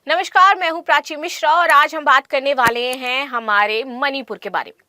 नमस्कार, मैं हूं प्राची मिश्रा और आज हम बात करने वाले हैं हमारे मणिपुर के बारे में।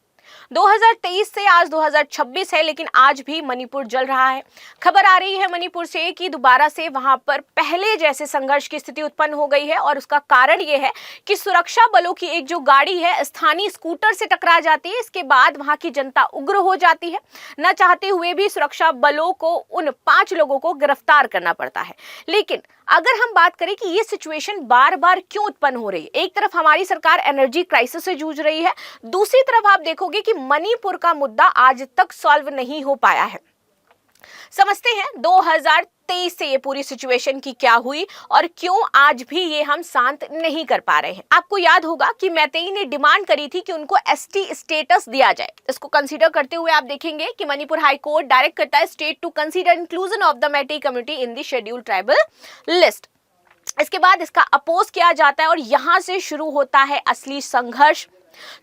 2023 से आज 2026 है, लेकिन आज भी मणिपुर जल रहा है। खबर आ रही है मणिपुर से कि दोबारा से वहां पर पहले जैसे संघर्ष की स्थिति उत्पन्न हो गई है और उसका कारण ये है कि सुरक्षा बलों की एक जो गाड़ी है स्थानीय स्कूटर से टकरा जाती है। इसके बाद वहां की जनता उग्र हो जाती है। न चाहते हुए भी सुरक्षा बलों को उन 5 लोगों को गिरफ्तार करना पड़ता है। लेकिन अगर हम बात करें कि ये सिचुएशन बार बार क्यों उत्पन्न हो रही है, एक तरफ हमारी सरकार एनर्जी क्राइसिस से जूझ रही है, दूसरी तरफ आप देखोगे कि मणिपुर का मुद्दा आज तक सॉल्व नहीं हो पाया है। समझते हैं 2023 से ये पूरी सिचुएशन की क्या हुई और क्यों आज भी ये हम शांत नहीं कर पा रहे हैं। आपको याद होगा कि मैतेई ने डिमांड करी थी कि उनको एसटी स्टेटस दिया जाए। इसको कंसीडर करते हुए आप देखेंगे कि मणिपुर हाई कोर्ट डायरेक्ट करता है state to consider inclusion of the Meitei community in the scheduled tribal list. इसके बाद इसका अपोज किया जाता है और यहां से शुरू होता है असली संघर्ष।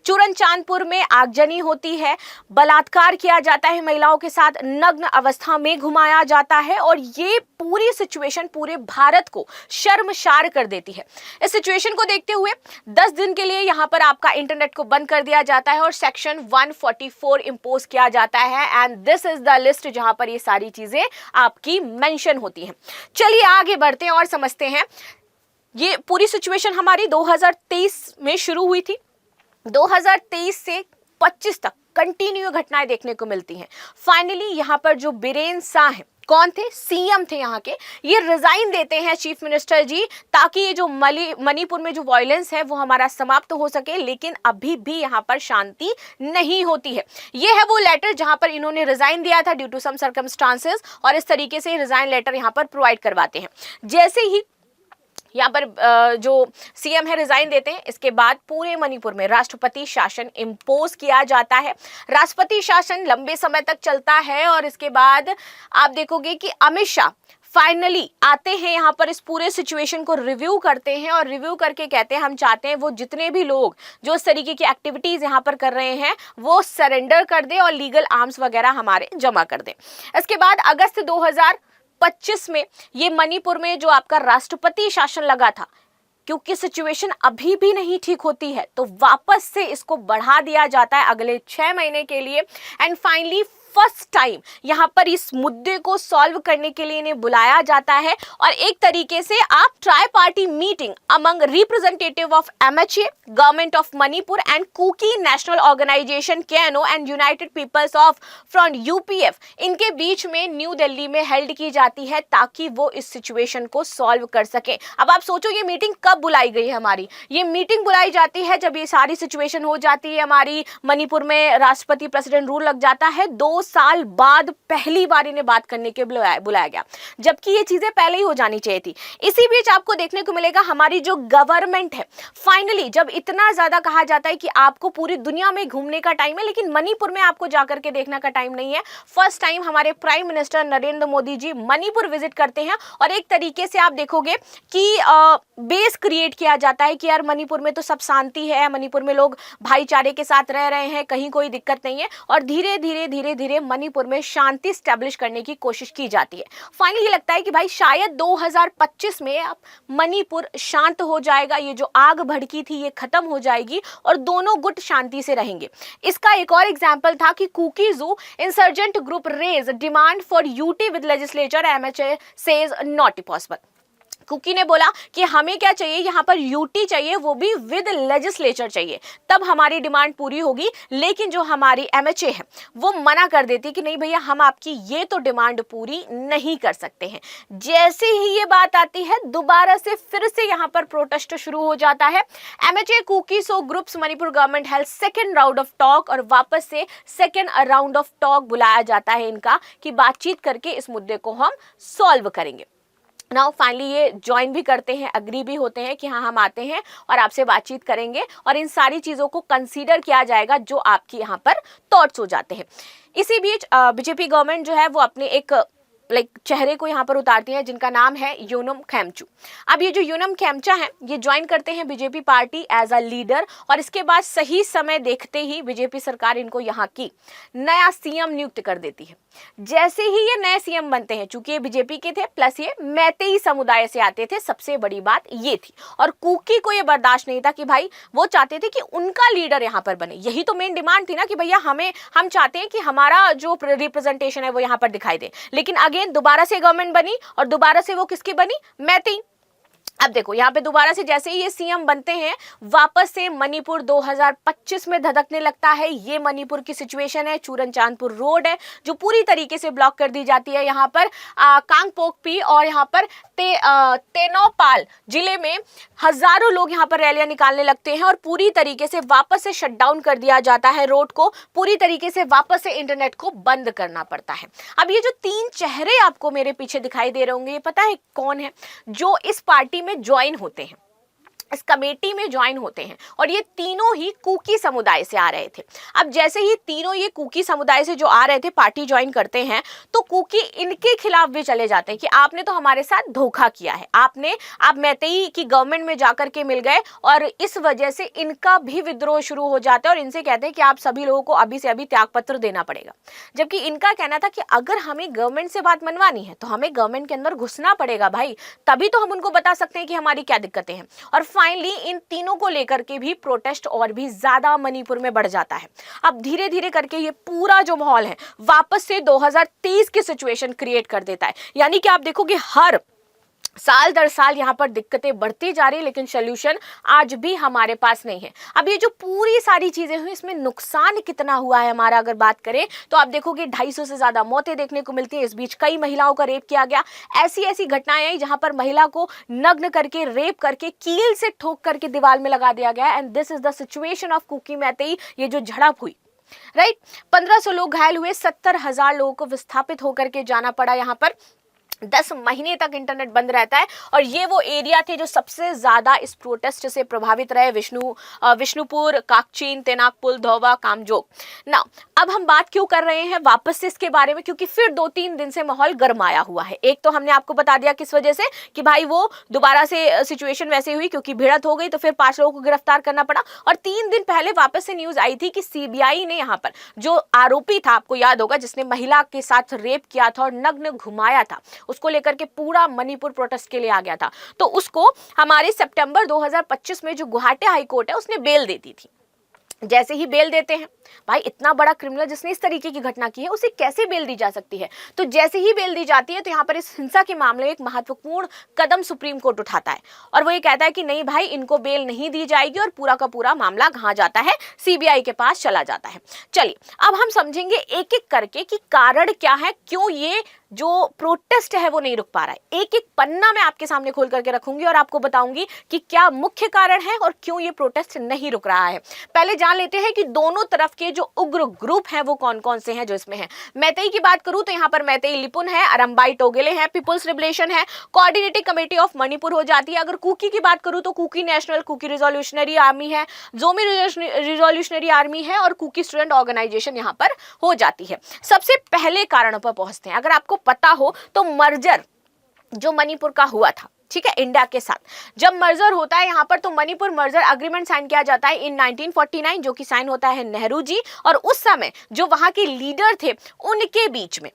चूरन चांदपुर में आगजनी होती है, बलात्कार किया जाता है, महिलाओं के साथ नग्न अवस्था में घुमाया जाता है और ये पूरी सिचुएशन पूरे भारत को शर्मसार कर देती है। इस सिचुएशन को देखते हुए 10 दिन के लिए यहाँ पर आपका इंटरनेट को बंद कर दिया जाता है और सेक्शन 144 इंपोज किया जाता है and this is the list जहां पर ये सारी चीजें आपकी मेंशन होती हैं। चलिए आगे बढ़ते हैं और समझते हैं। ये पूरी सिचुएशन हमारी 2023 में शुरू हुई थी। 2023 से 25 तक कंटिन्यू घटनाएं देखने को मिलती हैं। फाइनली यहाँ पर जो बीरेन शाह हैं, कौन थे? सीएम थे यहाँ के, ये रिजाइन देते हैं चीफ मिनिस्टर जी, ताकि ये जो मणिपुर में जो वायलेंस है वो हमारा समाप्त हो सके। लेकिन अभी भी यहाँ पर शांति नहीं होती है। ये है वो लेटर जहाँ पर इन्होंने रिजाइन दिया था ड्यू टू सम सर्कमस्टांसेस और इस तरीके से रिजाइन लेटर यहाँ पर प्रोवाइड करवाते हैं। जैसे ही यहाँ पर जो सीएम है रिजाइन देते हैं, इसके बाद पूरे मणिपुर में राष्ट्रपति शासन इंपोज किया जाता है। राष्ट्रपति शासन लंबे समय तक चलता है और इसके बाद आप देखोगे कि अमित शाह फाइनली आते हैं यहाँ पर, इस पूरे सिचुएशन को रिव्यू करते हैं और रिव्यू करके कहते हैं हम चाहते हैं वो जितने भी लोग जो इस तरीके की एक्टिविटीज यहाँ पर कर रहे हैं वो सरेंडर कर दे और लीगल आर्म्स वगैरह हमारे जमा कर दे। इसके बाद अगस्त 2025 में ये मणिपुर में जो आपका राष्ट्रपति शासन लगा था, क्योंकि सिचुएशन अभी भी नहीं ठीक होती है तो वापस से इसको बढ़ा दिया जाता है अगले 6 महीने के लिए एंड फाइनली फर्स्ट टाइम यहाँ पर इस मुद्दे को सॉल्व करने के लिए इन्हें बुलाया जाता है और एक तरीके से आप tri party meeting among representative of MHA, government of Manipur and Kuki national organisation KNO and united peoples of front UPF, इनके बीच में न्यू दिल्ली में हेल्ड की जाती है ताकि वो इस सिचुएशन को सॉल्व कर सके। अब आप सोचो ये मीटिंग कब बुलाई गई है हमारी? ये मीटिंग बुलाई जाती है जब ये सारी सिचुएशन हो जाती है हमारी मणिपुर में राष्ट्रपति प्रेसिडेंट रूल लग जाता है। 2 साल बाद पहली बार इन्हें बात करने के बुलाया गया, जबकि ये चीजें पहले ही हो जानी चाहिए थी। इसी बीच आपको देखने को मिलेगा हमारी जो गवर्नमेंट है, फाइनली जब इतना ज्यादा कहा जाता है कि आपको पूरी दुनिया में घूमने का टाइम है लेकिन मणिपुर में आपको जाकर के देखने का टाइम नहीं है, फर्स्ट टाइम हमारे prime minister Narendra Modi ji Manipur visit करते हैं और एक तरीके से आप देखोगे कि बेस क्रिएट किया जाता है कि यार मणिपुर में तो सब शांति है, मणिपुर में लोग भाईचारे के साथ रह रहे हैं, कहीं कोई दिक्कत नहीं है और धीरे धीरे मणिपुर में शांति स्टैब्लिश करने की कोशिश की जाती है। फाइनली लगता है कि भाई शायद 2025 में अब मणिपुर शांत हो जाएगा, ये जो आग भड़की थी ये खत्म हो जाएगी और दोनों गुट शांति से रहेंगे। इसका एक और एग्जांपल था कि Kuki Zo insurgent group raise demand for UT with legislature, MHA says not possible. Kuki ने बोला कि हमें क्या चाहिए, यहाँ पर यूटी चाहिए, वो भी विद लेजिस्लेचर चाहिए, तब हमारी डिमांड पूरी होगी। लेकिन जो हमारी एमएचए है वो मना कर देती कि नहीं भैया हम आपकी ये तो डिमांड पूरी नहीं कर सकते हैं। जैसे ही ये बात आती है दोबारा से फिर से यहाँ पर प्रोटेस्ट शुरू हो जाता है। MHA Kuki Zo groups Manipur government held second round of talk और वापस से सेकेंड राउंड ऑफ टॉक बुलाया जाता है इनका कि बातचीत करके इस मुद्दे को हम सॉल्व करेंगे। नाउ फाइनली ये ज्वाइन भी करते हैं, अग्री भी होते हैं कि हाँ हम आते हैं और आपसे बातचीत करेंगे और इन सारी चीज़ों को कंसीडर किया जाएगा जो आपकी यहाँ पर थॉट्स हो जाते हैं। इसी बीच बीजेपी गवर्नमेंट जो है वो अपने एक चेहरे को यहाँ पर उतारती हैं, जिनका नाम है योनम खेमचू। अब ये जो योनम खेमचा है ये ज्वाइन करते हैं BJP party as a leader, और इसके बाद सही समय देखते ही बीजेपी सरकार इनको यहाँ की नया सीएम नियुक्त कर देती है। जैसे ही ये नए सीएम बनते हैं, चूंकि ये बीजेपी के थे प्लस ये मैतेई समुदाय से आते थे, सबसे बड़ी बात ये थी, और कुकी को ये बर्दाश्त नहीं था कि भाई वो चाहते थे कि उनका लीडर यहाँ पर बने। यही तो मेन डिमांड थी ना कि भैया हम चाहते हैं कि हमारा जो रिप्रेजेंटेशन है वो यहाँ पर दिखाई दे। लेकिन अगेन दोबारा से गवर्नमेंट बनी, और दोबारा से वो किसकी बनी? मैतेई। अब देखो यहाँ पे दोबारा से जैसे ही ये सीएम बनते हैं, वापस से मणिपुर 2025 में धधकने लगता है। ये मणिपुर की सिचुएशन है। चूरन चांदपुर रोड है जो पूरी तरीके से ब्लॉक कर दी जाती है। यहाँ पर कांगपोकपी और यहाँ पर तेनौपाल जिले में हजारों लोग यहाँ पर रैलियां निकालने लगते हैं, और पूरी तरीके से वापस से शटडाउन कर दिया जाता है रोड को, पूरी तरीके से वापस से इंटरनेट को बंद करना पड़ता है। अब ये जो 3 चेहरे आपको मेरे पीछे दिखाई दे रहे होंगे, ये पता है कौन है? जो इस पार्टी में ज्वाइन होते हैं, इस कमेटी में ज्वाइन होते हैं, और ये तीनों ही कुकी समुदाय से आ रहे थे। अब जैसे ही तीनों ये कुकी समुदाय से जो आ रहे थे पार्टी ज्वाइन करते हैं, तो कुकी इनके खिलाफ भी चले जाते हैं कि आपने तो हमारे साथ धोखा किया है, आप मैतेई की गवर्नमेंट में जाकर के मिल गए, और इस वजह से इनका भी विद्रोह शुरू हो जाता है, और इनसे कहते हैं कि आप सभी लोगों को अभी से अभी त्यागपत्र देना पड़ेगा। जबकि इनका कहना था कि अगर हमें गवर्नमेंट से बात मनवानी है तो हमें गवर्नमेंट के अंदर घुसना पड़ेगा भाई, तभी तो हम उनको बता सकते हैं कि हमारी क्या दिक्कतें हैं। और फाइनली इन तीनों को लेकर के भी प्रोटेस्ट और भी ज्यादा मणिपुर में बढ़ जाता है। अब धीरे धीरे करके ये पूरा जो माहौल है वापस से 2023 की सिचुएशन क्रिएट कर देता है। यानी कि आप देखोगे हर साल दर साल यहाँ पर दिक्कतें बढ़ती जा रही है, लेकिन सोल्यूशन आज भी हमारे पास नहीं है। अब ये जो पूरी सारी चीजें हुई, इसमें नुकसान कितना हुआ है हमारा अगर बात करें तो आप देखोगे 250 से ज्यादा मौतें देखने को मिलती है। इस बीच कई महिलाओं का रेप किया गया। ऐसी ऐसी घटनाएं आई जहां पर महिला को नग्न करके, रेप करके, कील से ठोक करके दीवार में लगा दिया गया। And this is the situation of Kuki Meitei. ये जो झड़प हुई, राइट, 1500 लोग घायल हुए, 70,000 लोगों को विस्थापित होकर के जाना पड़ा। यहाँ पर 10 महीने तक इंटरनेट बंद रहता है, और ये वो एरिया थे जो सबसे ज्यादा इस प्रोटेस्ट से प्रभावित रहे। विष्णुपुर, काकचीन, तेनाकपुल, धौवा, कामजोग। ना अब हम बात क्यों कर रहे हैं वापस से इसके बारे में? क्योंकि फिर 2-3 दिन से माहौल गरमाया हुआ है। एक तो हमने आपको बता दिया किस वजह से, कि भाई वो दोबारा से सिचुएशन वैसे हुई क्योंकि भिड़त हो गई, तो फिर 5 लोगों को गिरफ्तार करना पड़ा। और 3 दिन पहले वापस से न्यूज आई थी कि सीबीआई ने यहाँ पर जो आरोपी था, आपको याद होगा, जिसने महिला के साथ रेप किया था और नग्न घुमाया था, उसको लेकर के पूरा मणिपुर प्रोटेस्ट के लिए आ गया था, तो उसको हमारे सितंबर 2025 में जो गुवाहाटी हाई कोर्ट है उसने बेल दे दी थी। जैसे ही बेल देते हैं, भाई इतना बड़ा क्रिमिनल जिसने इस तरीके की घटना की है उसे कैसे बेल दी जा सकती है? तो जैसे ही बेल दी जाती है तो यहाँ पर इस हिंसा के मामले में एक महत्वपूर्ण कदम सुप्रीम कोर्ट उठाता है, और वो ये कहता है कि नहीं भाई, इनको बेल नहीं दी जाएगी, और पूरा का पूरा मामला कहाँ जाता है? सीबीआई के पास चला जाता है। चलिए अब हम समझेंगे एक एक करके कि कारण क्या है, क्यों ये जो प्रोटेस्ट है वो नहीं रुक पा रहा है। एक एक पन्ना मैं आपके सामने खोल करके रखूंगी और आपको बताऊंगी कि क्या मुख्य कारण है और क्यों ये प्रोटेस्ट नहीं रुक रहा है। पहले जान लेते हैं कि दोनों तरफ के जो उग्र ग्रुप हैं वो कौन कौन से हैं जो इसमें हैं। मैतेई की बात करूं तो यहाँ पर मैतेई लिपुन है, अरम्बाई टोगेले है, पीपुल्स लिबरेशन है, कोऑर्डिनेटिंग कमेटी ऑफ मणिपुर हो जाती है। अगर कुकी की बात करूं तो कुकी नेशनल कुकी रिजोल्यूशनरी आर्मी है, जोमी रिजोल्यूशनरी आर्मी है, और कुकी स्टूडेंट ऑर्गेनाइजेशन यहाँ पर हो जाती है। सबसे पहले कारण पर पहुंचते हैं। अगर आपको पता हो तो मर्जर जो मणिपुर का हुआ था, ठीक है, इंडिया के साथ, जब मर्जर होता है यहाँ पर तो मणिपुर मर्जर अग्रीमेंट साइन किया जाता है इन 1949, जो कि साइन होता है नेहरू जी और उस समय जो वहां के लीडर थे उनके बीच में।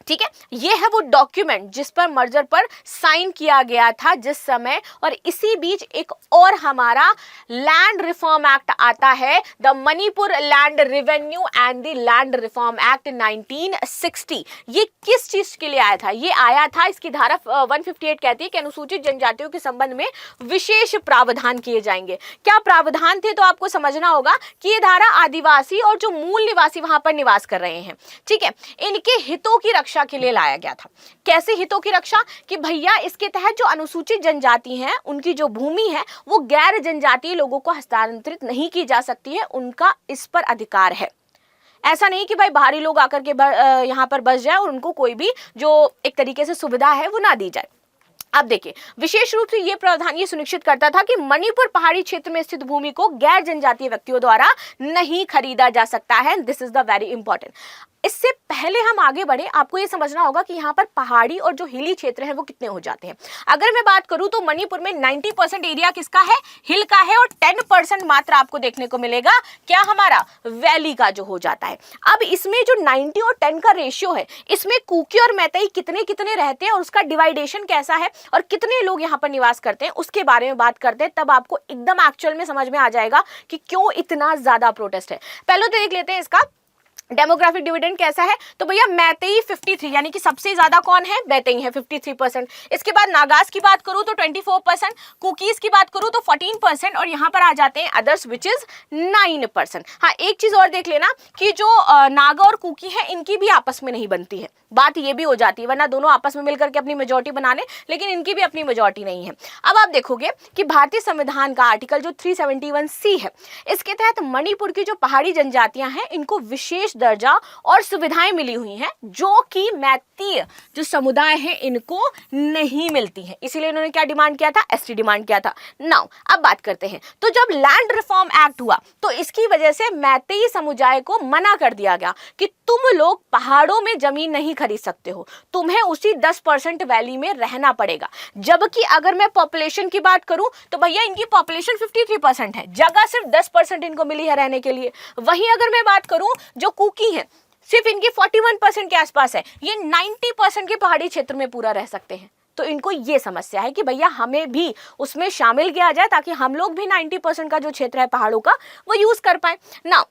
ठीक है, ये है वो डॉक्यूमेंट जिस पर मर्जर पर साइन किया गया था जिस समय। और इसी बीच एक और हमारा लैंड रिफॉर्म एक्ट आता है, the Manipur land revenue and the land reform act 1960। ये किस चीज के लिए आया था? ये आया था, इसकी धारा 158 कहती है कि अनुसूचित जनजातियों के संबंध में विशेष प्रावधान किए जाएंगे। क्या प्रावधान थे? तो आपको समझना होगा कि ये धारा आदिवासी और जो मूल निवासी वहां पर निवास कर रहे हैं, ठीक है, इनके हितों की रक्षा के लिए लाया गया था। कैसे हितों की रक्षा? कि भैया इसके तहत जो अनुसूचित जनजाति हैं उनकी जो भूमि है वो गैर जनजातीय लोगों को हस्तांतरित नहीं की जा सकती है, उनका इस पर अधिकार है। ऐसा नहीं कि भाई बाहरी लोग आकर के यहाँ पर बस जाए और उनको कोई भी जो एक तरीके से सुविधा है वो ना दी जाए। अब देखिए, विशेष रूप से ये प्रावधान ये सुनिश्चित करता था कि मणिपुर पहाड़ी क्षेत्र में स्थित भूमि को गैर जनजातीय व्यक्तियों द्वारा नहीं खरीदा जा सकता है। This is the very important. इससे पहले हम आगे बढ़े, आपको ये समझना होगा कि यहाँ पर पहाड़ी और जो हिली क्षेत्र है वो कितने हो जाते हैं। अगर मैं बात करूँ तो मणिपुर में 90% एरिया किसका है, हिल का है, और 10% मात्र आपको देखने को मिलेगा क्या, हमारा वैली का जो हो जाता है। अब इसमें जो 90 और 10 का रेशियो है, इसमें कुकी और मैतेई कितने कितने रहते हैं और उसका डिवाइडेशन कैसा है और कितने लोग यहाँ पर निवास करते हैं, उसके बारे में बात करते हैं। तब आपको एकदम एक्चुअल में समझ में आ जाएगा कि क्यों इतना ज्यादा प्रोटेस्ट है। पहले तो देख लेते हैं इसका डेमोग्राफिक डिविडेंड कैसा है। तो भैया मैतेई 53, यानी कि सबसे ज्यादा कौन है, मैतेई है 53%। इसके बाद नागास की बात करूं तो 24%, कुकीज की बात करूं तो 14%, और यहां पर आ जाते हैं अदर्स विच इज 9%। हाँ, एक चीज और देख लेना कि जो नागा और कुकी है इनकी भी आपस में नहीं बनती है, बात ये भी हो जाती है, वरना दोनों आपस में मिलकर के अपनी मेजोरिटी बना ले, लेकिन इनकी भी अपनी मेजोरिटी नहीं है। अब आप देखोगे कि भारतीय संविधान का आर्टिकल जो 371C है, इसके तहत मणिपुर की जो पहाड़ी जनजातियां हैं इनको विशेष दर्जा और सुविधाएं मिली हुई हैं, जो कि मैतेई जो समुदाय है इनको नहीं मिलती है। इसीलिए इन्होंने क्या डिमांड किया था, एसटी डिमांड किया था। नाउ अब बात करते हैं, तो जब लैंड रिफॉर्म एक्ट हुआ तो इसकी वजह से मैतेई समुदाय को मना कर दिया गया कि तुम लोग पहाड़ों में जमीन नहीं खरीद सकते हो, तुम्हें उसी 10% वैली में रहना पड़ेगा। जबकि अगर मैं पॉपुलेशन की बात करूं तो भैया इनकी पॉपुलेशन 53% है, जगह सिर्फ 10% इनको मिली है रहने के लिए। वहीं अगर मैं बात करूं जो कुकी है, सिर्फ इनकी 41% के आसपास है, ये 90% के पहाड़ी क्षेत्र में पूरा रह सकते हैं। तो इनको ये समस्या है कि भैया हमें भी उसमें शामिल किया जाए ताकि हम लोग भी 90% का जो क्षेत्र है पहाड़ों का वो यूज कर पाए ना।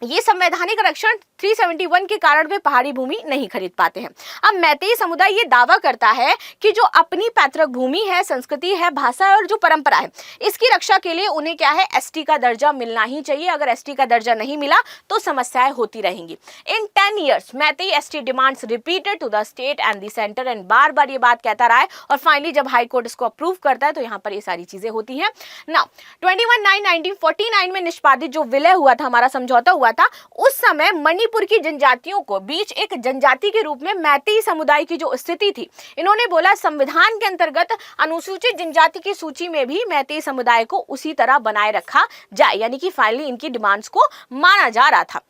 ये संवैधानिक आरक्षण 371 के कारण वे पहाड़ी भूमि नहीं खरीद पाते हैं। अब मैतेई समुदाय ये दावा करता है कि जो अपनी पैतृक भूमि है, संस्कृति है, भाषा है और जो परंपरा है, इसकी रक्षा के लिए उन्हें क्या है, एसटी का दर्जा मिलना ही चाहिए। अगर एसटी का दर्जा नहीं मिला तो समस्याएं होती रहेंगी। In 10 years Meitei ST demands repeated to the state and the centre, and बार बार ये बात कहता रहा है, और फाइनली जब हाई कोर्ट इसको अप्रूव करता है तो यहाँ पर ये सारी चीजें होती हैं। नाउ 21/9/1949 में निष्पादित जो विलय हुआ था, हमारा समझौता हुआ था, उस समय मणिपुर की जनजातियों को बीच एक जनजाति के रूप में मैतेई समुदाय की जो स्थिति थी, इन्होंने बोला संविधान के अंतर्गत अनुसूचित जनजाति की सूची में भी मैतेई समुदाय को उसी तरह बनाए रखा जाए, यानी कि फाइनली इनकी डिमांड्स को माना जा रहा था।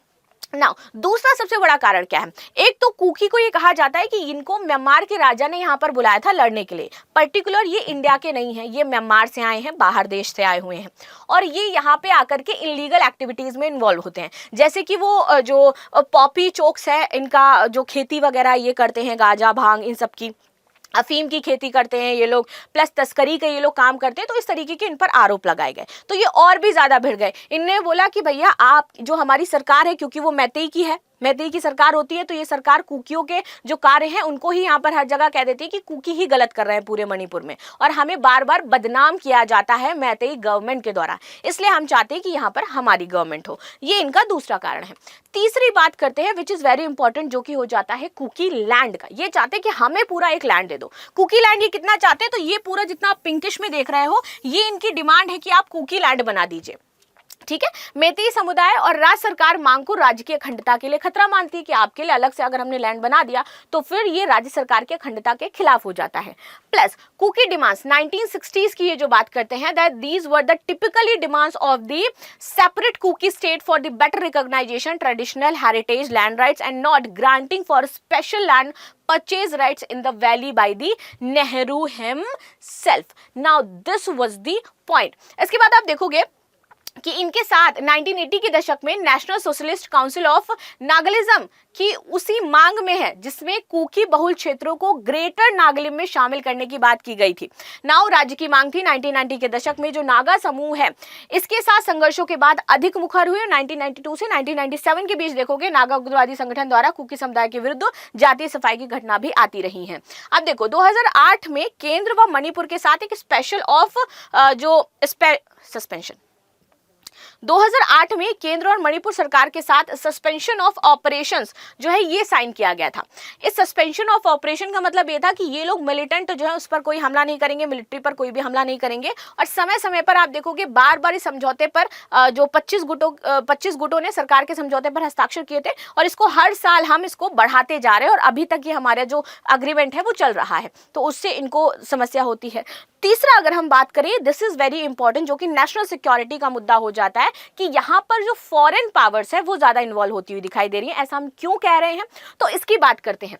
नाउ दूसरा सबसे बड़ा कारण क्या है, एक तो कुकी को ये कहा जाता है कि इनको म्यांमार के राजा ने यहाँ पर बुलाया था लड़ने के लिए। पर्टिकुलर ये इंडिया के नहीं है, ये म्यांमार से आए हैं, बाहर देश से आए हुए हैं, और ये यहाँ पे आकर के इलीगल एक्टिविटीज में इन्वॉल्व होते हैं। जैसे कि वो जो पॉपी चोक्स है, इनका जो खेती वगैरह ये करते हैं, गांजा भांग इन सब की, अफीम की खेती करते हैं ये लोग, प्लस तस्करी के ये लोग काम करते हैं। तो इस तरीके के इन पर आरोप लगाए गए, तो ये और भी ज्यादा भिड़ गए। इनने बोला कि भैया आप जो हमारी सरकार है, क्योंकि वो मैतेई की है, मैतेई की सरकार होती है, तो ये सरकार कुकियों के जो कार्य हैं उनको ही यहाँ पर हर जगह कह देती है कि कुकी ही गलत कर रहे हैं पूरे मणिपुर में, और हमें बार बार बदनाम किया जाता है मैतेई गवर्नमेंट के द्वारा, इसलिए हम चाहते हैं कि यहाँ पर हमारी गवर्नमेंट हो। ये इनका दूसरा कारण है। तीसरी बात करते हैं विच इज वेरी इंपॉर्टेंट, जो कि हो जाता है कुकी लैंड का। ये चाहते हैं कि हमें पूरा एक लैंड दे दो। कुकी लैंड ये कितना चाहते हैं, तो ये पूरा जितना आप पिंकिश में देख रहे हो, ये इनकी डिमांड है कि आप कुकी लैंड बना दीजिए। ठीक है, मैतेई समुदाय और राज्य सरकार मांग को राज्य की अखंडता के लिए खतरा मानती है कि आपके लिए अलग से अगर हमने लैंड बना दिया तो फिर ये राज्य सरकार की अखंडता के खिलाफ हो जाता है। प्लस कुकी डिमांड्स 1960s की ये जो बात करते हैं, that these were the typically demands of the separate Kuki state for the better recognisation traditional heritage land rights and not granting for special land purchase rights in the valley by the Nehru himself. Now this was the point. इसके बाद आप देखोगे कि इनके साथ 1980 के दशक में नेशनल सोशलिस्ट काउंसिल ऑफ नागालिज्म की उसी मांग में है, जिसमें कुकी बहुल क्षेत्रों को ग्रेटर नागालिम में शामिल करने की बात की गई थी। नाउ राज्य की मांग थी 1990 के दशक में जो नागा समूह है इसके साथ संघर्षों के बाद अधिक मुखर हुए। 1992 से 1997 के बीच देखोगे नागा उग्रवादी संगठन द्वारा कुकी समुदाय के विरुद्ध जातीय सफाई की घटना भी आती रही है। अब देखो 2008 में केंद्र व मणिपुर के साथ एक स्पेशल ऑफ जो सस्पेंशन 2008 में केंद्र और मणिपुर सरकार के साथ सस्पेंशन ऑफ ऑपरेशंस जो है ये साइन किया गया था। इस सस्पेंशन ऑफ ऑपरेशन का मतलब ये था कि ये लोग मिलिटेंट जो है उस पर कोई हमला नहीं करेंगे, मिलिट्री पर कोई भी हमला नहीं करेंगे, और समय समय पर आप देखोगे बार बार इस समझौते पर जो 25 गुटों ने सरकार के समझौते पर हस्ताक्षर किए थे, और इसको हर साल हम इसको बढ़ाते जा रहे हैं, और अभी तक ये हमारा जो अग्रीमेंट है वो चल रहा है, तो उससे इनको समस्या होती है। तीसरा अगर हम बात करें, दिस इज वेरी इंपॉर्टेंट, जो कि नेशनल सिक्योरिटी का मुद्दा हो जाता है कि यहाँ पर जो फॉरेन पावर्स है वो ज्यादा इन्वॉल्व होती हुई दिखाई दे रही है। ऐसा हम क्यों कह रहे हैं, तो इसकी बात करते हैं।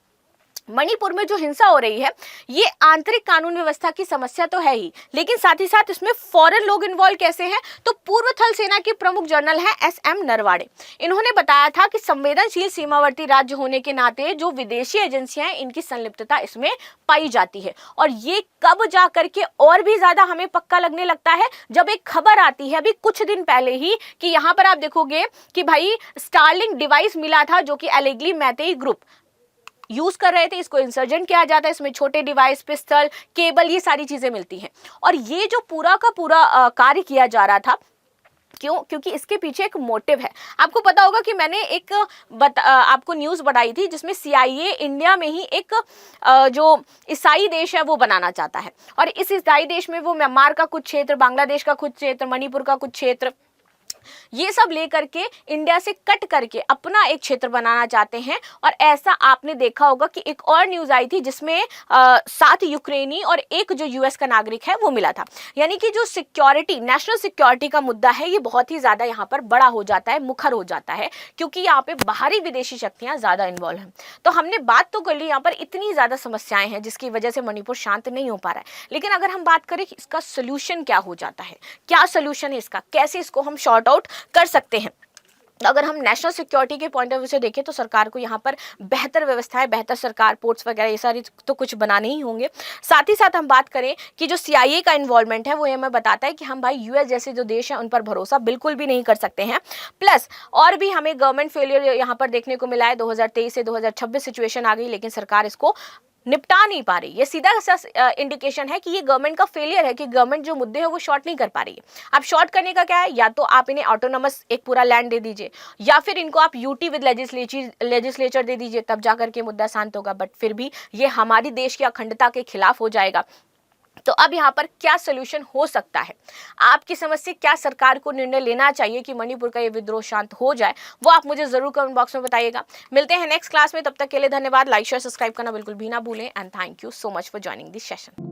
मणिपुर में जो हिंसा हो रही है ये आंतरिक कानून व्यवस्था की समस्या तो है ही, लेकिन साथ ही साथ इसमें फॉरेन लोग इन्वॉल्व कैसे हैं, तो पूर्व थल सेना के प्रमुख जनरल हैं एसएम नरवाड़े। इन्होंने बताया था कि संवेदनशील सीमावर्ती राज्य होने के नाते जो विदेशी एजेंसियां हैं इनकी संलिप्तता इसमें पाई जाती है, और ये कब जा करके और भी ज्यादा हमें पक्का लगने लगता है जब एक खबर आती है अभी कुछ दिन पहले ही कि यहाँ पर आप देखोगे कि भाई स्टारलिंक डिवाइस मिला था जो कि एलेगली मैतेई ग्रुप यूज कर रहे थे, इसको इंसर्जन किया जाता है, इसमें छोटे डिवाइस, पिस्टल, केबल, ये सारी चीजें मिलती हैं। और ये जो पूरा का पूरा कार्य किया जा रहा था, क्यों? क्योंकि इसके पीछे एक मोटिव है। आपको पता होगा कि मैंने एक आपको न्यूज़ बताई थी जिसमें CIA इंडिया में ही एक जो ईसाई देश है वो बनाना चाहता है, और इस ईसाई देश में वो म्यांमार का कुछ क्षेत्र, बांग्लादेश का कुछ क्षेत्र, मणिपुर का कुछ क्षेत्र, ये सब लेकर के इंडिया से कट करके अपना एक क्षेत्र बनाना चाहते हैं। और ऐसा आपने देखा होगा कि एक और न्यूज आई थी जिसमें 7 यूक्रेनी और एक जो यूएस का नागरिक है वो मिला था। यानी कि जो सिक्योरिटी, नेशनल सिक्योरिटी का मुद्दा है ये बहुत ही ज्यादा यहाँ पर बड़ा हो जाता है, मुखर हो जाता है, क्योंकि यहाँ पे बाहरी विदेशी शक्तियां ज्यादा इन्वॉल्व हैं। तो हमने बात तो कर ली, यहाँ पर इतनी ज्यादा समस्याएं हैं जिसकी वजह से मणिपुर शांत नहीं हो पा रहा है। लेकिन अगर हम बात करें कि इसका सोल्यूशन क्या हो जाता है, क्या सोल्यूशन है इसका, कैसे इसको हम शॉर्ट आउट कर सकते हैं, अगर हम नेशनल सिक्योरिटी के पॉइंट ऑफ व्यू से देखें तो सरकार को यहाँ पर बेहतर व्यवस्थाएं, बेहतर सरकार, पोर्ट्स वगैरह ये सारी तो कुछ बनाने ही होंगे। साथ ही साथ हम बात करें कि जो CIA का इन्वॉल्वमेंट है वो ये हमें बताता है कि हम भाई US जैसे जो देश हैं उन पर भरोसा बिल्कुल भी नहीं कर सकते हैं। प्लस और भी हमें गवर्नमेंट फेलियर यहाँ पर देखने को मिला है। 2023 से 2026 सिचुएशन आ गई लेकिन सरकार इसको निपटा नहीं पा रही। ये सीधा सा इंडिकेशन है कि ये गवर्नमेंट का फेलियर है कि गवर्नमेंट जो मुद्दे है वो शॉर्ट नहीं कर पा रही है। अब शॉर्ट करने का क्या है, या तो आप इन्हें ऑटोनमस एक पूरा लैंड दे दीजिए, या फिर इनको आप यूटी विद लेजिस्लेचर दे दीजिए, तब जाकर के मुद्दा शांत होगा। बट फिर भी ये हमारी देश की अखंडता के खिलाफ हो जाएगा। तो अब यहाँ पर क्या सोल्यूशन हो सकता है, आपकी समझ से क्या सरकार को निर्णय लेना चाहिए कि मणिपुर का ये विद्रोह शांत हो जाए, वो आप मुझे जरूर कमेंट बॉक्स में बताइएगा। मिलते हैं नेक्स्ट क्लास में, तब तक के लिए धन्यवाद। लाइक शेयर सब्सक्राइब करना बिल्कुल भी ना भूलें, and thank you so much for joining this session.